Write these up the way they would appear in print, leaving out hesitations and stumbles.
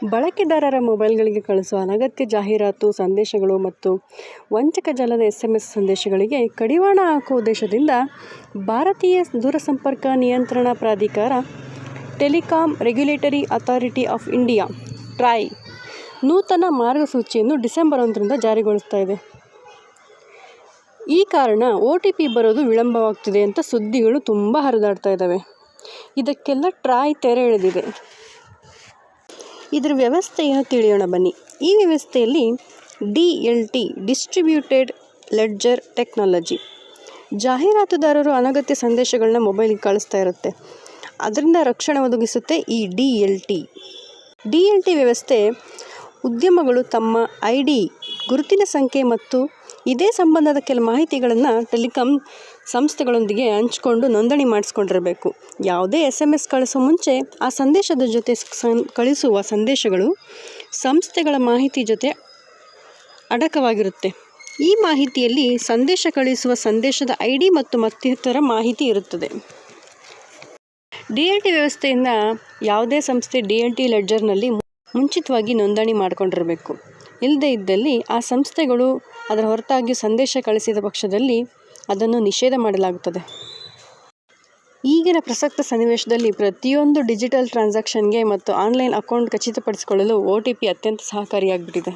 ಬಳಕೆದಾರರ ಮೊಬೈಲ್ಗಳಿಗೆ ಕಳಿಸುವ ಅನಗತ್ಯ ಜಾಹೀರಾತು ಸಂದೇಶಗಳು ಮತ್ತು ವಂಚಕ ಜಾಲದ SMS ಸಂದೇಶಗಳಿಗೆ ಕಡಿವಾಣ ಹಾಕುವ ಉದ್ದೇಶದಿಂದ ಭಾರತೀಯ ದೂರಸಂಪರ್ಕ ನಿಯಂತ್ರಣ ಪ್ರಾಧಿಕಾರ telecom regulatory authority of India TRAI ನೂತನ ಮಾರ್ಗಸೂಚಿಯನ್ನು ಡಿಸೆಂಬರ್ 1ರಿಂದ ಜಾರಿಗೊಳಿಸ್ತಾ ಇದೆ. ಈ ಕಾರಣ OTP ಬರೋದು ವಿಳಂಬವಾಗ್ತಿದೆ ಅಂತ ಸುದ್ದಿಗಳು ತುಂಬ ಹರಿದಾಡ್ತಾ ಇದ್ದಾವೆ. ಇದಕ್ಕೆಲ್ಲ ಟ್ರಾಯ್ ತೆರೆ ಎಳೆದಿದೆ. ಇದರ ವ್ಯವಸ್ಥೆಯನ್ನು ತಿಳಿಯೋಣ ಬನ್ನಿ. ಈ ವ್ಯವಸ್ಥೆಯಲ್ಲಿ DLT ಡಿಸ್ಟ್ರಿಬ್ಯೂಟೆಡ್ ಲೆಡ್ಜರ್ ಟೆಕ್ನಾಲಜಿ, ಜಾಹೀರಾತುದಾರರು ಅನಗತ್ಯ ಸಂದೇಶಗಳನ್ನ ಮೊಬೈಲಿಗೆ ಕಳಿಸ್ತಾ ಇರುತ್ತೆ, ಅದರಿಂದ ರಕ್ಷಣೆ ಒದಗಿಸುತ್ತೆ ಈ DLT ವ್ಯವಸ್ಥೆ. ಉದ್ಯಮಗಳು ತಮ್ಮ ID, ಗುರುತಿನ ಸಂಖ್ಯೆ ಮತ್ತು ಇದೇ ಸಂಬಂಧದ ಕೆಲ ಮಾಹಿತಿಗಳನ್ನು ಟೆಲಿಕಾಂ ಸಂಸ್ಥೆಗಳೊಂದಿಗೆ ಹಂಚಿಕೊಂಡು ನೋಂದಣಿ ಮಾಡಿಸ್ಕೊಂಡಿರಬೇಕು. ಯಾವುದೇ SMS ಕಳಿಸೋ ಮುಂಚೆ ಆ ಸಂದೇಶದ ಜೊತೆ ಕಳಿಸುವ ಸಂದೇಶಗಳು ಸಂಸ್ಥೆಗಳ ಮಾಹಿತಿ ಜೊತೆ ಅಡಕವಾಗಿರುತ್ತೆ. ಈ ಮಾಹಿತಿಯಲ್ಲಿ ಸಂದೇಶ ಕಳಿಸುವ ಸಂದೇಶದ ID ಮತ್ತು ಮತ್ತಿತರ ಮಾಹಿತಿ ಇರುತ್ತದೆ. DLT ವ್ಯವಸ್ಥೆಯಿಂದ ಯಾವುದೇ ಸಂಸ್ಥೆ DLT ಲೆಡ್ಜರ್ನಲ್ಲಿ ಮುಂಚಿತವಾಗಿ ನೋಂದಣಿ ಮಾಡಿಕೊಂಡಿರಬೇಕು. ಇಲ್ಲದೇ ಇದ್ದಲ್ಲಿ ಆ ಸಂಸ್ಥೆಗಳು ಅದರ ಹೊರತಾಗಿ ಸಂದೇಶ ಕಳಿಸಿದ ಪಕ್ಷದಲ್ಲಿ ಅದನ್ನು ನಿಷೇಧ ಮಾಡಲಾಗುತ್ತದೆ. ಈಗಿನ ಪ್ರಸಕ್ತ ಸನ್ನಿವೇಶದಲ್ಲಿ ಪ್ರತಿಯೊಂದು ಡಿಜಿಟಲ್ ಟ್ರಾನ್ಸಾಕ್ಷನ್ಗೆ ಮತ್ತು ಆನ್ಲೈನ್ ಅಕೌಂಟ್ ಖಚಿತಪಡಿಸಿಕೊಳ್ಳಲು OTP ಅತ್ಯಂತ ಸಹಕಾರಿಯಾಗಿಬಿಟ್ಟಿದೆ.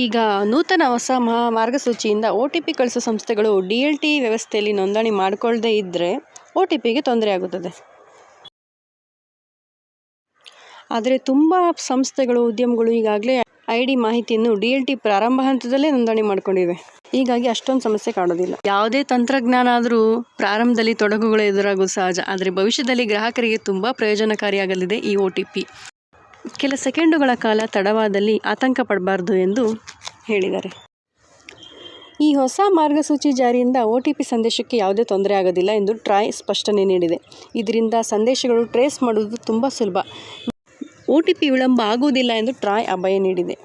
ಈಗ ನೂತನ ಹೊಸ ಮಾರ್ಗಸೂಚಿಯಿಂದ OTP ಕಳಿಸೋ ಸಂಸ್ಥೆಗಳು DLT ವ್ಯವಸ್ಥೆಯಲ್ಲಿ ನೋಂದಣಿ ಮಾಡಿಕೊಳ್ಳದೇ ಇದ್ದರೆ OTPಗೆ ತೊಂದರೆ ಆಗುತ್ತದೆ. ಆದರೆ ತುಂಬ ಸಂಸ್ಥೆಗಳು ಉದ್ಯಮಗಳು ಈಗಾಗಲೇ ID ಮಾಹಿತಿಯನ್ನು DLT ಪ್ರಾರಂಭ ಹಂತದಲ್ಲೇ ನೋಂದಣಿ ಮಾಡಿಕೊಂಡಿವೆ. ಹೀಗಾಗಿ ಅಷ್ಟೊಂದು ಸಮಸ್ಯೆ ಕಾಣೋದಿಲ್ಲ. ಯಾವುದೇ ತಂತ್ರಜ್ಞಾನ ಆದರೂ ಪ್ರಾರಂಭದಲ್ಲಿ ತೊಡಕುಗಳು ಎದುರಾಗೋದು ಸಹಜ. ಆದರೆ ಭವಿಷ್ಯದಲ್ಲಿ ಗ್ರಾಹಕರಿಗೆ ತುಂಬ ಪ್ರಯೋಜನಕಾರಿಯಾಗಲಿದೆ ಈ OTP. ಕೆಲ ಸೆಕೆಂಡುಗಳ ಕಾಲ ತಡವಾದಲ್ಲಿ ಆತಂಕ ಪಡಬಾರ್ದು ಎಂದು ಹೇಳಿದ್ದಾರೆ. ಈ ಹೊಸ ಮಾರ್ಗಸೂಚಿ ಜಾರಿಯಿಂದ OTP ಸಂದೇಶಕ್ಕೆ ಯಾವುದೇ ತೊಂದರೆ ಆಗೋದಿಲ್ಲ ಎಂದು ಟ್ರಾಯ್ ಸ್ಪಷ್ಟನೆ ನೀಡಿದೆ. ಇದರಿಂದ ಸಂದೇಶಗಳು ಟ್ರೇಸ್ ಮಾಡುವುದು ತುಂಬ ಸುಲಭ. OTP ವಿಳಂಬ ಆಗುವುದಿಲ್ಲ ಎಂದು ಟ್ರಾಯ್ ಅಭಯ ನೀಡಿದೆ.